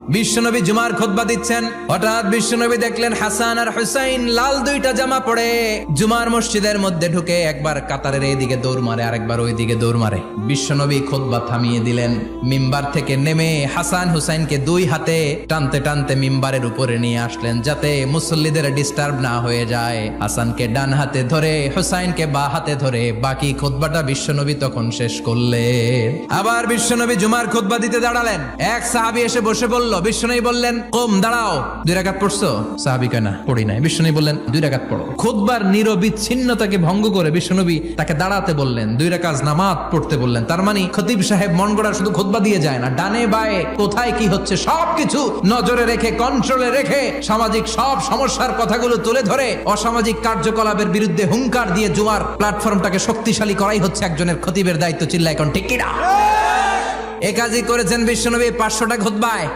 বিশ্বনবী জুমার খুতবা দিচ্ছেন, হঠাৎ বিশ্বনবী দেখলেন হাসান আর হুসাইন লাল দুইটা জামা পরে জুমার মসজিদের মধ্যে ঢুকে একবার কাতারের এইদিকে দৌড় মারে, আরেকবার ওইদিকে দৌড় মারে। বিশ্বনবী খুতবা থামিয়ে দিলেন, মিম্বার থেকে নেমে হাসান হুসাইনকে দুই হাতে টানতে টানতে মিম্বারের উপরে নিয়ে আসলেন যাতে মুসল্লিদের ডিস্টার্ব না হয়ে যায়। হাসানকে ডান হাতে ধরে হুসাইনকে বা হাতে ধরে বাকি খুতবাটা বিশ্বনবী তখন শেষ করলেন। আবার বিশ্বনবী জুমার খুতবা দিতে দাঁড়ালেন, এক সাহাবী এসে বসে বলল, বিশ্বনবী বললেন, কম দাঁড়াও, 2 রাকাত পড়ছো? সাহাবী কয় না, পড়ি নাই। বিশ্বনবী বললেন, 2 রাকাত পড়ো। খুতবার নিরবিচ্ছিন্নতাকে ভঙ্গ করে বিশ্বনবী তাকে দাঁড়াতে বললেন, 2 রাকাত নামাজ পড়তে বললেন। তার মানে খতিব সাহেব মন গড়া শুধু খুতবা দিয়ে যায় না, ডানে বায়ে কোথায় কি হচ্ছে সবকিছু নজরে রেখে, কন্ট্রোলে রেখে সামাজিক সব সমস্যার কথাগুলো তুলে ধরে অসামাজিক কার্যকলাপের বিরুদ্ধে হুঙ্কার দিয়ে জুমার প্ল্যাটফর্মটাকে শক্তিশালী করাই হচ্ছে একজনের খতিবের দায়িত্ব। চিল্লা এখন ঠিক কিনা? এ কাজই করেছেন বিশ্বনবী 500টা খুতবায়।